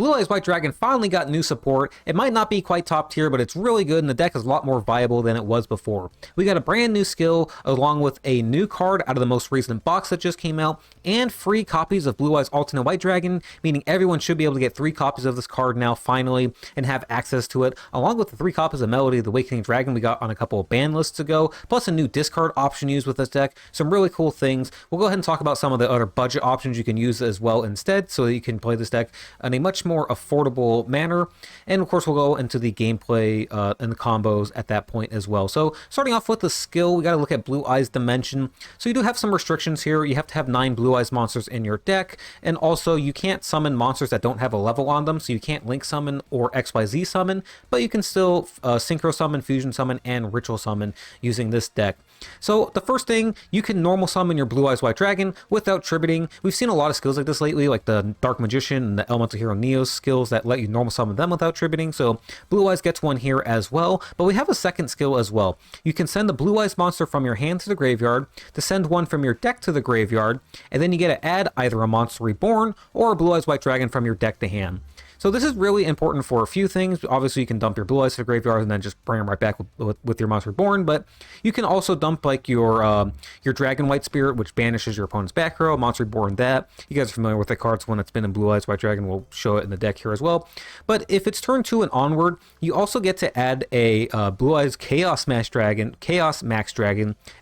Blue Eyes White Dragon finally got new support. It might not be quite top tier, but it's really good, and the deck is a lot more viable than it was before. We got a brand new skill, along with a new card out of the most recent box that just came out, and free copies of Blue Eyes Alternate White Dragon, meaning everyone should be able to get 3 copies of this card now, finally, and have access to it, along with the 3 copies of Melody of the Awakening Dragon we got on a couple of ban lists ago, plus a new discard option used with this deck. Some really cool things. We'll go ahead and talk about some of the other budget options you can use as well instead, so that you can play this deck in a much more affordable manner. And of course, we'll go into the gameplay and the combos at that point as well. So starting off with the skill, we got to look at Blue Eyes Dimension. So you do have some restrictions here. You have to have 9 Blue Eyes monsters in your deck, and also you can't summon monsters that don't have a level on them, so you can't Link Summon or XYZ Summon, but you can still Synchro Summon, Fusion Summon, and Ritual Summon using this deck. So the first thing, you can normal summon your Blue Eyes White Dragon without tributing. We've seen a lot of skills like this lately, like the Dark Magician and the Elemental Hero Neo's skills that let you normal summon them without tributing, so Blue Eyes gets one here as well. But we have a second skill as well. You can send a Blue Eyes monster from your hand to the graveyard, to send one from your deck to the graveyard, and then you get to add either a Monster Reborn or a Blue Eyes White Dragon from your deck to hand. So this is really important for a few things. Obviously, you can dump your Blue Eyes to the graveyard and then just bring them right back with your Monster Reborn, but you can also dump like your Dragon White Spirit, which banishes your opponent's back row, Monster Reborn that. You guys are familiar with the cards when it's been in Blue Eyes White Dragon. We'll show it in the deck here as well. But if it's turn 2 and onward, you also get to add a Blue Eyes Chaos Max Dragon,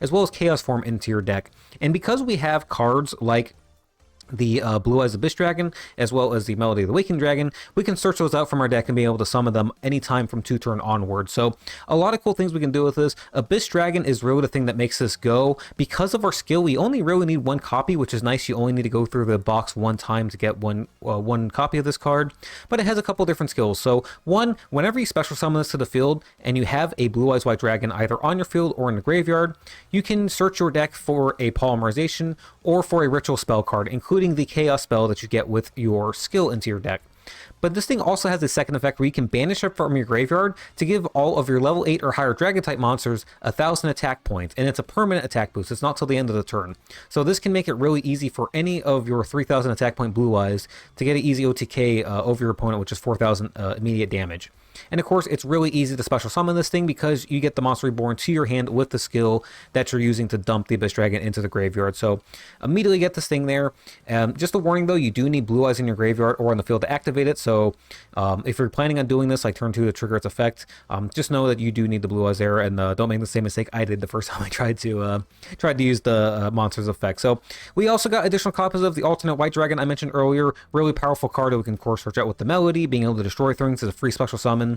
as well as Chaos Form into your deck. And because we have cards like the Blue Eyes Abyss Dragon, as well as the Melody of the Awakening Dragon, we can search those out from our deck and be able to summon them anytime from 2 turn onward. So a lot of cool things we can do with this. Abyss Dragon is really the thing that makes this go. Because of our skill, we only really need 1 copy, which is nice. You only need to go through the box 1 time to get one copy of this card, but it has a couple different skills. So one, whenever you special summon this to the field and you have a Blue Eyes White Dragon either on your field or in the graveyard, you can search your deck for a Polymerization or for a Ritual spell card, including the Chaos spell that you get with your skill into your deck. But this thing also has a second effect where you can banish it from your graveyard to give all of your level 8 or higher Dragon type monsters 1,000 attack points, and it's a permanent attack boost. It's not till the end of the turn. So this can make it really easy for any of your 3,000 attack point Blue Eyes to get an easy OTK over your opponent, which is 4,000 immediate damage. And of course, it's really easy to special summon this thing because you get the Monster Reborn to your hand with the skill that you're using to dump the Abyss Dragon into the graveyard. So immediately get this thing there. Just a warning though, you do need Blue Eyes in your graveyard or on the field to activate it. So if you're planning on doing this, like turn 2 to trigger its effect, just know that you do need the Blue Eyes there, and don't make the same mistake I did the first time I tried to use the monster's effect. So we also got additional copies of the Alternate White Dragon I mentioned earlier. Really powerful card that we can of course search out with the Melody, being able to destroy things as a free special summon.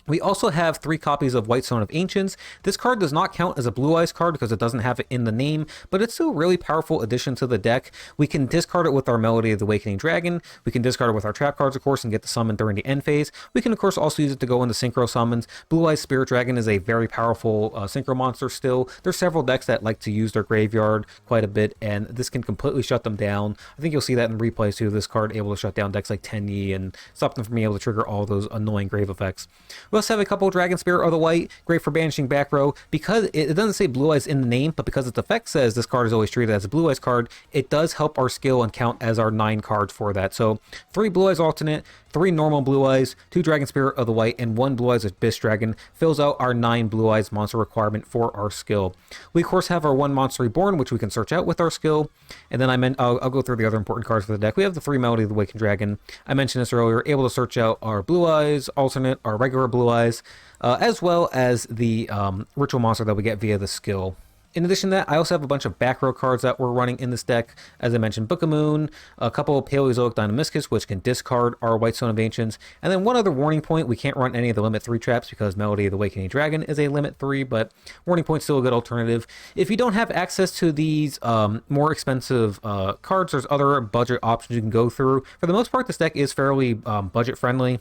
We also have 3 copies of White Stone of Ancients. This card does not count as a Blue Eyes card because it doesn't have it in the name, but it's still a really powerful addition to the deck. We can discard it with our Melody of the Awakening Dragon. We can discard it with our trap cards, of course, and get the summon during the end phase. We can, of course, also use it to go into Synchro Summons. Blue Eyes Spirit Dragon is a very powerful Synchro monster still. There's several decks that like to use their graveyard quite a bit, and this can completely shut them down. I think you'll see that in replays too. This card able to shut down decks like Teny and stop them from being able to trigger all those annoying grave effects. We also have a couple Dragon Spirit of the White, great for banishing back row. Because it doesn't say Blue Eyes in the name, but because its effect says this card is always treated as a Blue Eyes card, it does help our skill and count as our 9 cards for that. So 3 Blue Eyes Alternate, 3 normal Blue Eyes, 2 Dragon Spirit of the White, and 1 Blue Eyes Abyss Dragon fills out our 9 Blue Eyes monster requirement for our skill. We of course have our 1 Monster Reborn, which we can search out with our skill, and then I'll go through the other important cards for the deck. We have the 3 Melody of the Awakened Dragon. I mentioned this earlier, able to search out our Blue Eyes Alternate, our regular Blue Eyes, as well as the Ritual monster that we get via the skill. In addition to that, I also have a bunch of back row cards that we're running in this deck. As I mentioned, Book of Moon, a couple of Paleozoic Dynamiscus, which can discard our White Stone of Ancients, and then one other warning point, we can't run any of the Limit 3 traps because Melody of the Awakening Dragon is a Limit 3, but warning point's still a good alternative. If you don't have access to these more expensive cards, there's other budget options you can go through. For the most part, this deck is fairly budget friendly.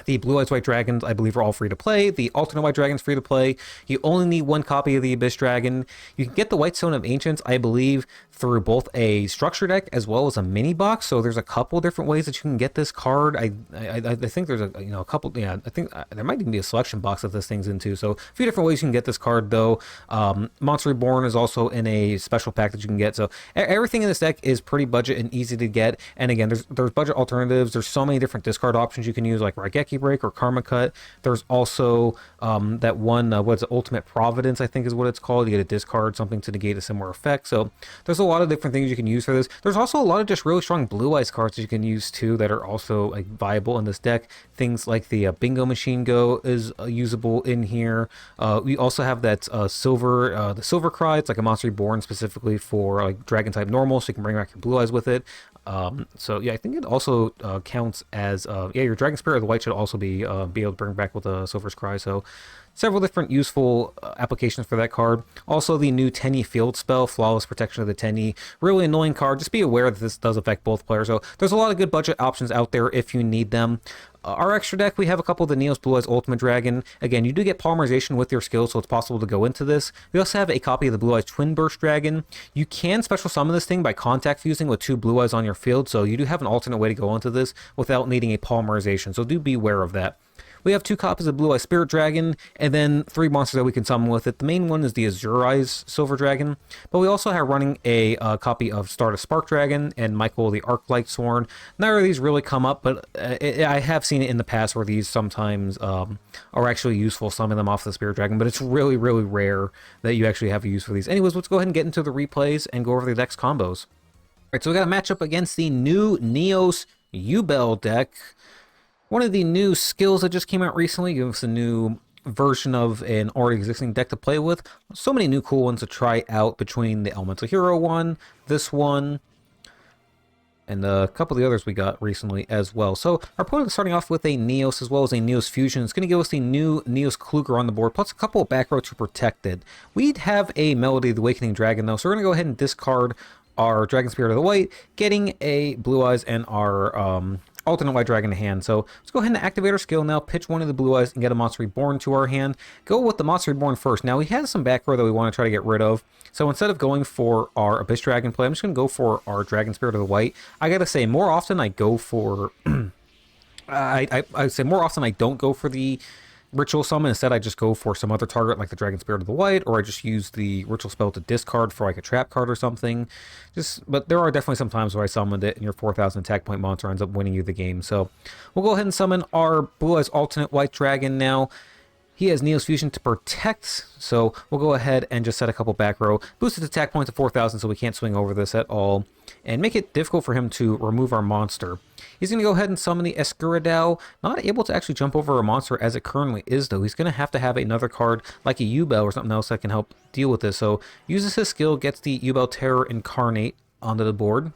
The Blue Eyes White Dragons, I believe, are all free to play. The alternate White Dragons free to play. You only need one copy of the Abyss Dragon. You can get the White Stone of Ancients, I believe, through both a structure deck as well as a mini box. So there's a couple different ways that you can get this card. I think there's a couple. Yeah, I think there might even be a selection box that this thing's into. So a few different ways you can get this card though. Monster Reborn is also in a special pack that you can get. So everything in this deck is pretty budget and easy to get. And again, there's budget alternatives. There's so many different discard options you can use, like Raigeki Break or Karma Cut. There's also that one, what's it, Ultimate Providence, I think is what it's called. You get a discard something to negate a similar effect. So there's a lot of different things you can use for this. There's also a lot of just really strong Blue Eyes cards that you can use too that are also like viable in this deck. Things like the Bingo Machine Go is usable in here. We also have that the Silver Cry. It's like a Monster Reborn specifically for like Dragon type normal, so you can bring back your Blue Eyes with it. So yeah, I think it also counts as yeah, your Dragon Spirit of the White should also be able to bring back with a Silver's Cry. So several different useful applications for that card. Also, the new Teny field spell, Flawless Protection of the Teny. Really annoying card. Just be aware that this does affect both players. So there's a lot of good budget options out there if you need them. Our extra deck, we have a couple of the Neos Blue Eyes Ultimate Dragon. Again, you do get polymerization with your skill, so it's possible to go into this. We also have a copy of the Blue Eyes Twin Burst Dragon. You can special summon this thing by contact fusing with 2 Blue Eyes on your field, so you do have an alternate way to go into this without needing a polymerization, so do be aware of that. We have 2 copies of Blue Eye Spirit Dragon, and then 3 monsters that we can summon with it. The main one is the Azure Eyes Silver Dragon, but we also have running a copy of Stardust Spark Dragon and Michael the Arclight Sworn. Neither of these really come up, but I have seen it in the past where these sometimes are actually useful, summon them off the Spirit Dragon, but it's really, really rare that you actually have a use for these. Anyways, let's go ahead and get into the replays and go over the deck's combos. Alright, so we got a matchup against the new Neos Yubel deck. One of the new skills that just came out recently gives us a new version of an already existing deck to play with. So many new cool ones to try out between the Elemental Hero one, this one, and a couple of the others we got recently as well. So our opponent is starting off with a Neos as well as a Neos Fusion. It's going to give us the new Neos Kluger on the board, plus a couple of back row to protect it. We'd have a Melody of the Awakening Dragon though, so we're going to go ahead and discard our Dragon Spirit of the White, getting a Blue Eyes and our alternate White Dragon in hand. So let's go ahead and activate our skill now, pitch one of the Blue Eyes and get a Monster Reborn to our hand. Go with the Monster Reborn first. Now we have some back row that we want to try to get rid of. So instead of going for our Abyss Dragon play, I'm just going to go for our Dragon Spirit of the White. I gotta say, more often I go for I say more often I don't go for the Ritual Summon. Instead, I just go for some other target like the Dragon Spirit of the White, or I just use the Ritual Spell to discard for like a trap card or something. But there are definitely some times where I summoned it and your 4,000 attack point monster ends up winning you the game. So we'll go ahead and summon our Blue Eyes alternate White Dragon now. He has Neos Fusion to protect, so we'll go ahead and just set a couple back row, boost its attack point to 4,000 so we can't swing over this at all, and make it difficult for him to remove our monster. He's going to go ahead and summon the Escuridao, not able to actually jump over a monster as it currently is though. He's going to have another card like a Yubel or something else that can help deal with this, so uses his skill, gets the Yubel Terror Incarnate onto the board,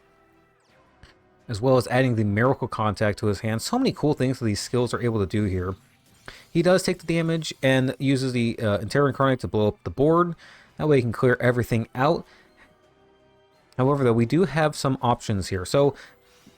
as well as adding the Miracle Contact to his hand. So many cool things that these skills are able to do here. He does take the damage and uses the Terror Incarnate to blow up the board. That way he can clear everything out. However, though, we do have some options here. So,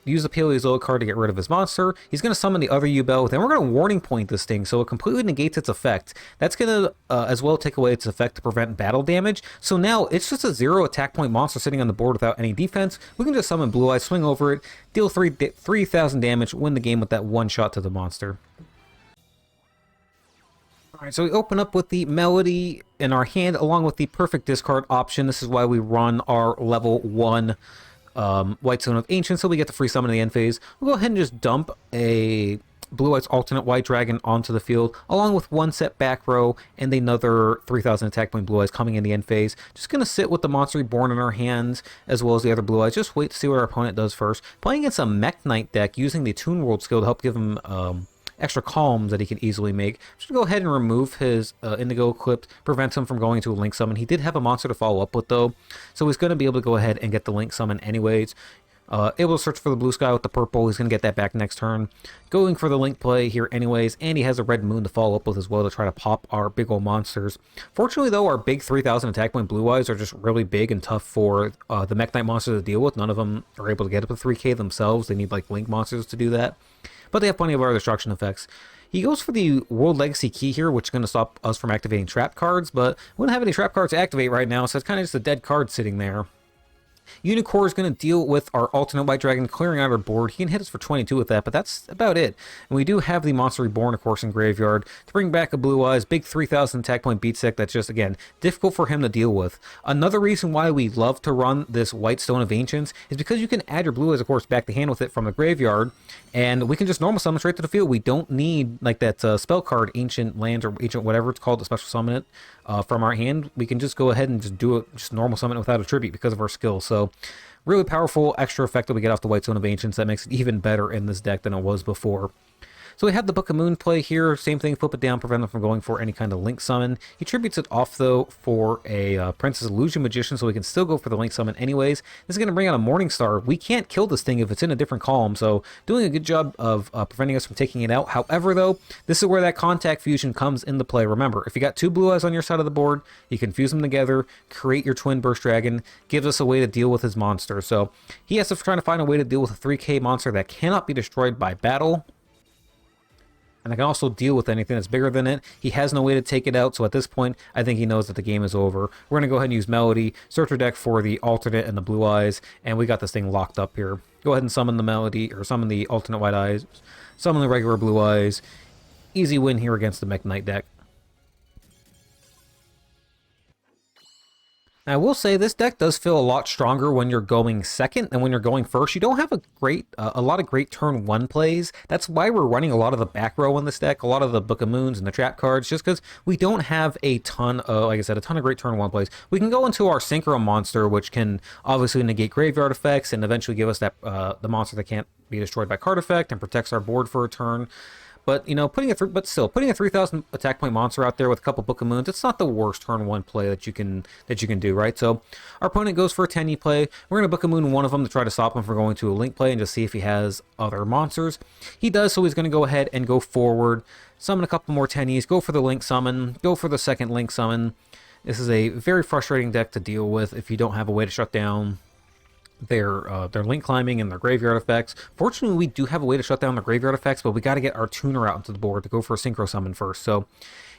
use the Paleozoic card to get rid of his monster. He's going to summon the other Yubel. Then we're going to Warning Point this thing, so it completely negates its effect. That's going to as well take away its effect to prevent battle damage. So now, it's just a 0 attack point monster sitting on the board without any defense. We can just summon Blue Eyes, swing over it, deal 3,000 damage, win the game with that one shot to the monster. Alright, so we open up with the Melody in our hand along with the perfect discard option. This is why we run our level 1 White Stone of Ancient, so we get the free summon in the end phase. We'll go ahead and just dump a Blue Eyes alternate White Dragon onto the field, along with one set back row and another 3,000 attack point Blue Eyes coming in the end phase. Just going to sit with the Monster Reborn in our hands, as well as the other Blue Eyes. Just wait to see what our opponent does first. Playing against a Mech Knight deck, using the Toon World skill to help give him extra calms that he can easily make. Just go ahead and remove his Indigo Eclipse, prevents him from going into a Link Summon. He did have a monster to follow up with though, so he's going to be able to go ahead and get the Link Summon anyways. Able to search for the blue sky with the purple. He's going to get that back next turn. Going for the Link play here anyways, and he has a red moon to follow up with as well to try to pop our big old monsters. Fortunately though, our big 3,000 attack point Blue Eyes are just really big and tough for the Mech Knight monsters to deal with. None of them are able to get up to 3k themselves. They need like Link monsters to do that. but they have plenty of other destruction effects. He goes for the World Legacy Key here, which is going to stop us from activating trap cards, but we don't have any trap cards to activate right now, so it's kind of just a dead card sitting there. Unicorn is going to deal with our alternate White Dragon, clearing out our board. He can hit us for 22 with that, but that's about it. And we do have the Monster Reborn, of course, in Graveyard to bring back a Blue Eyes, big 3,000 attack point beat stick that's just, again, difficult for him to deal with. Another reason why we love to run this White Stone of Ancients is because you can add your Blue Eyes, of course, back to hand with it from the Graveyard, and we can just normal summon straight to the field. We don't need, like, that spell card, Ancient Land, or Ancient whatever it's called, to special summon it from our hand. We can just go ahead and just do it, just normal summon it without a tribute because of our skill. So really powerful extra effect that we get off the White Stone of Ancients that makes it even better in this deck than it was before. So we have the Book of Moon play here. Same thing, flip it down, prevent them from going for any kind of Link Summon. He tributes it off, though, for a Princess Illusion Magician, so we can still go for the Link Summon anyways. This is going to bring out a Morning Star. We can't kill this thing if it's in a different column, so doing a good job of preventing us from taking it out. However, though, this is where that Contact Fusion comes into play. Remember, if you got two Blue Eyes on your side of the board, you can fuse them together, create your Twin Burst Dragon, gives us a way to deal with his monster. So he has to try to find a way to deal with a 3k monster that cannot be destroyed by battle, and I can also deal with anything that's bigger than it. He has no way to take it out, so at this point, I think he knows that the game is over. We're going to go ahead and use Melody, search our deck for the alternate and the Blue Eyes, and we got this thing locked up here. Go ahead and summon the Melody, or summon the alternate White Eyes, summon the regular Blue Eyes. Easy win here against the Mech Knight deck. Now, I will say this deck does feel a lot stronger when you're going second than when you're going first. You don't have a lot of great turn one plays. That's why we're running a lot of the back row in this deck, a lot of the Book of Moons and the trap cards, just because we don't have a ton of, like I said, a ton of great turn one plays. We can go into our Synchro monster, which can obviously negate graveyard effects and eventually give us that the monster that can't be destroyed by card effect and protects our board for a turn. But, you know, putting a 3,000 attack point monster out there with a couple Book of Moons, it's not the worst turn one play that you can do, right? So our opponent goes for a Teny play. We're going to Book of Moon one of them to try to stop him from going to a Link play and just see if he has other monsters. He does, so he's going to go ahead and go forward, summon a couple more Tenys, go for the Link summon, go for the second Link summon. This is a very frustrating deck to deal with if you don't have a way to shut down their link climbing and their graveyard effects. Fortunately, we do have a way to shut down their graveyard effects, but we got to get our tuner out into the board to go for a Synchro Summon first. So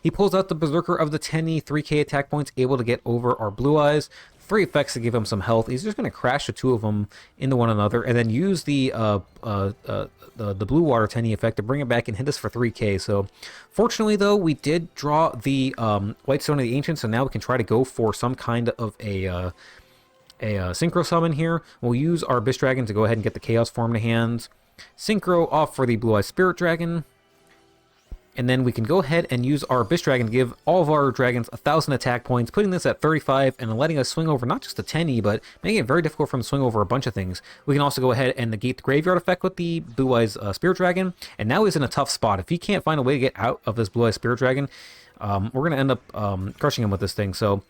he pulls out the Berserker of the Teny, 3k attack points, able to get over our Blue Eyes. 3 effects to give him some health. He's just going to crash the two of them into one another and then use the Blue Water Teny effect to bring it back and hit us for 3k. So fortunately, though, we did draw the White Stone of the Ancients, so now we can try to go for some kind of a Synchro Summon here. We'll use our Abyss Dragon to go ahead and get the Chaos Form to hand. Synchro off for the Blue Eye Spirit Dragon. And then we can go ahead and use our Abyss Dragon to give all of our dragons 1,000 attack points, putting this at 35 and letting us swing over not just the Teny, but making it very difficult for him to swing over a bunch of things. We can also go ahead and negate the Graveyard effect with the Blue Eyes Spirit Dragon. And now he's in a tough spot. If he can't find a way to get out of this Blue Eyes Spirit Dragon, we're going to end up crushing him with this thing. So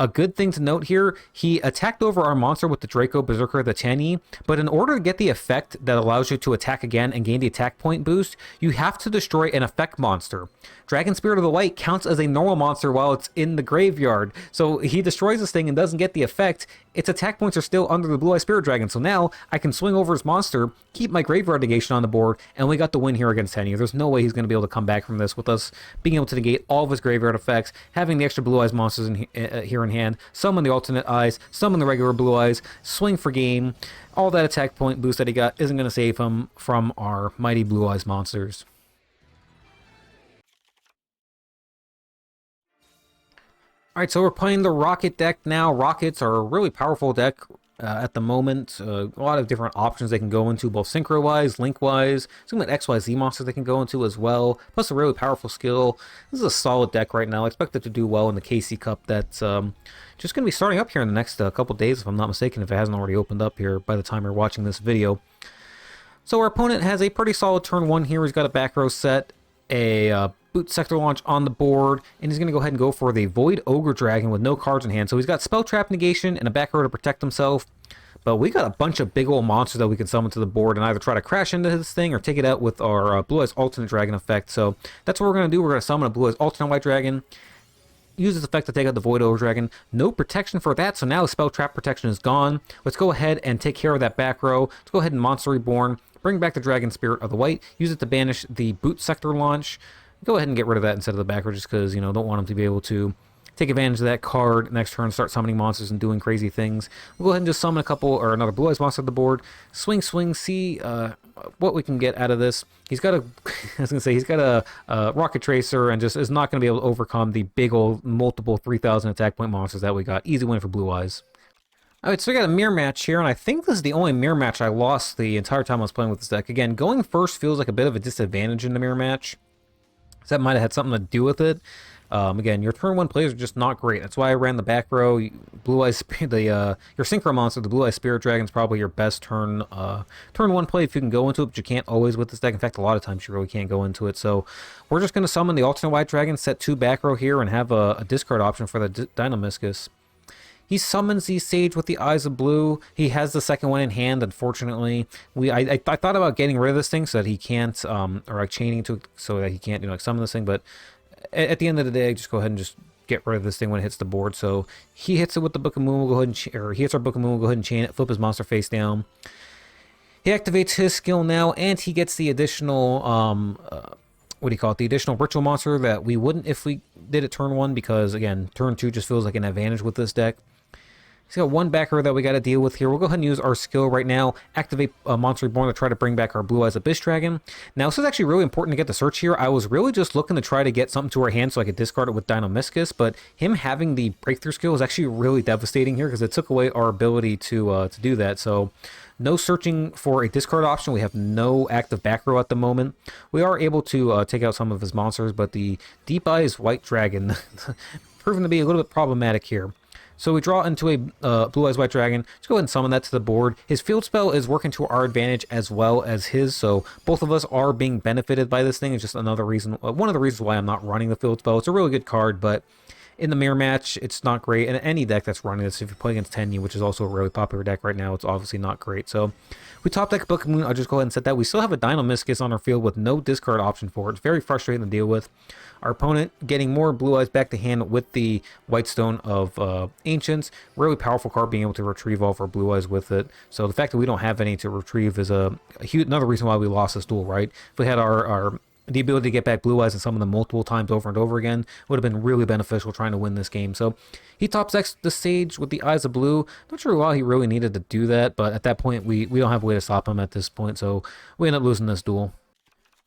a good thing to note here, he attacked over our monster with the Draco Berserker, the Teny, but in order to get the effect that allows you to attack again and gain the attack point boost, you have to destroy an effect monster. Dragon Spirit of the Light counts as a normal monster while it's in the graveyard, so he destroys this thing and doesn't get the effect. Its attack points are still under the Blue Eye Spirit Dragon, so now I can swing over his monster, keep my Graveyard negation on the board, and we got the win here against Teny. There's no way he's going to be able to come back from this with us being able to negate all of his Graveyard effects, having the extra Blue Eyes monsters here in hand, summon the alternate eyes, summon the regular Blue Eyes, swing for game. All that attack point boost that he got isn't going to save him from our mighty Blue Eyes monsters. Alright, so we're playing the Rocket deck now. Rockets are a really powerful deck at the moment. A lot of different options they can go into, both Synchro-wise, Link-wise. Some of XYZ monsters they can go into as well, plus a really powerful skill. This is a solid deck right now. I expect it to do well in the KC Cup that's just going to be starting up here in the next couple days, if I'm not mistaken, if it hasn't already opened up here by the time you're watching this video. So our opponent has a pretty solid turn one here. He's got a back row set, a Boot Sector Launch on the board, and he's going to go ahead and go for the Void Ogre Dragon with no cards in hand. So he's got Spell Trap Negation and a back row to protect himself, but we got a bunch of big old monsters that we can summon to the board and either try to crash into this thing or take it out with our Blue Eyes Alternate Dragon effect. So that's what we're going to do. We're going to summon a Blue Eyes Alternate White Dragon, use this effect to take out the Void Ogre Dragon. No protection for that, so now Spell Trap protection is gone. Let's go ahead and take care of that back row. Let's go ahead and Monster Reborn. Bring back the Dragon Spirit of the White. Use it to banish the Boot Sector launch. Go ahead and get rid of that instead of the back row just because, you know, don't want him to be able to take advantage of that card next turn, start summoning monsters and doing crazy things. We'll go ahead and just summon a couple, or another Blue Eyes monster to the board. Swing, see what we can get out of this. He's got a, I was going to say, he's got a Rocket Tracer and just is not going to be able to overcome the big old multiple 3,000 attack point monsters that we got. Easy win for Blue Eyes. Alright, so we got a mirror match here, and I think this is the only mirror match I lost the entire time I was playing with this deck. Again, going first feels like a bit of a disadvantage in the mirror match. So that might have had something to do with it. Again, your turn 1 plays are just not great. That's why I ran the back row. Blue Eyes, your Synchro monster, the Blue Eyes Spirit Dragon, is probably your best turn 1 play if you can go into it, but you can't always with this deck. In fact, a lot of times you really can't go into it. So we're just going to summon the alternate White Dragon, set 2 back row here, and have a discard option for the Dynamiscus. He summons the Sage with the Eyes of Blue. He has the second one in hand, unfortunately. I thought about getting rid of this thing so that he can't, or like chaining to it so that he can't, you know, like summon this thing, but at the end of the day, just go ahead and just get rid of this thing when it hits the board. So he hits it with the Book of Moon. We'll go ahead and or he hits our Book of Moon. We'll go ahead and chain it, flip his monster face down. He activates his skill now, and he gets the additional, what do you call it? The additional ritual monster that we wouldn't if we did it turn 1, because again, turn 2 just feels like an advantage with this deck. He's got 1 backer that we got to deal with here. We'll go ahead and use our skill right now. Activate Monster Reborn to try to bring back our Blue Eyes Abyss Dragon. Now, this is actually really important to get the search here. I was really just looking to try to get something to our hand so I could discard it with Dynamiscus, but him having the breakthrough skill is actually really devastating here because it took away our ability to do that. So no searching for a discard option. We have no active back row at the moment. We are able to take out some of his monsters, but the Deep Eyes White Dragon proven to be a little bit problematic here. So we draw into a Blue Eyes White Dragon. Let's go ahead and summon that to the board. His field spell is working to our advantage as well as his, so both of us are being benefited by this thing. It's just another reason, one of the reasons why I'm not running the field spell. It's a really good card, but in the mirror match, it's not great. And any deck that's running this, if you play against Teny, which is also a really popular deck right now, it's obviously not great. So we top deck Book of Moon. I'll just go ahead and set that. We still have a Dynamiscus on our field with no discard option for it. It's very frustrating to deal with. Our opponent getting more Blue Eyes back to hand with the Whitestone of Ancients. Really powerful card, being able to retrieve all of our Blue Eyes with it. So the fact that we don't have any to retrieve is a huge, another reason why we lost this duel, right? If we had the ability to get back Blue Eyes and summon them multiple times over and over again, would have been really beneficial trying to win this game. So he top decks the Sage with the Eyes of Blue. Not sure why he really needed to do that, but at that point, we don't have a way to stop him at this point, so we end up losing this duel.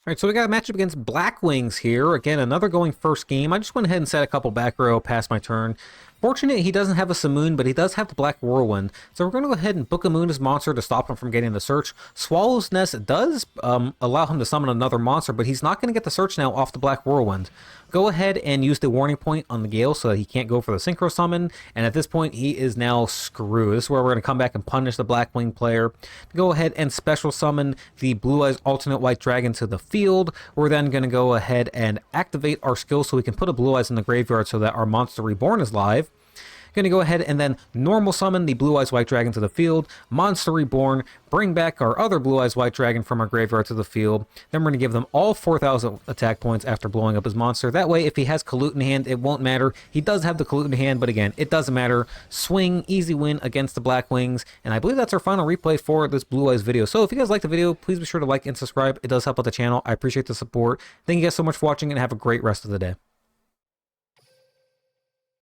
Alright, so we got a matchup against Black Wings here. Again, another going first game. I just went ahead and set a couple back row past my turn. Fortunate he doesn't have a Simoon, but he does have the Black Whirlwind. So we're going to go ahead and Book of Moon his monster to stop him from getting the search. Swallow's Nest does allow him to summon another monster, but he's not going to get the search now off the Black Whirlwind. Go ahead and use the warning point on the Gale so that he can't go for the Synchro Summon, and at this point he is now screwed. This is where we're going to come back and punish the Black Wing player. Go ahead and special summon the Blue Eyes Alternate White Dragon to the field. We're then going to go ahead and activate our skill so we can put a Blue Eyes in the graveyard so that our Monster Reborn is live. Going to go ahead and then normal summon the Blue Eyes White Dragon to the field, Monster Reborn, bring back our other Blue Eyes White Dragon from our graveyard to the field. Then we're going to give them all 4,000 attack points after blowing up his monster. That way, if he has Kalut in hand, it won't matter. He does have the Kalut in hand, but again, it doesn't matter. Swing, easy win against the Black Wings. And I believe that's our final replay for this Blue Eyes video. So if you guys liked the video, please be sure to like and subscribe. It does help out the channel. I appreciate the support. Thank you guys so much for watching and have a great rest of the day.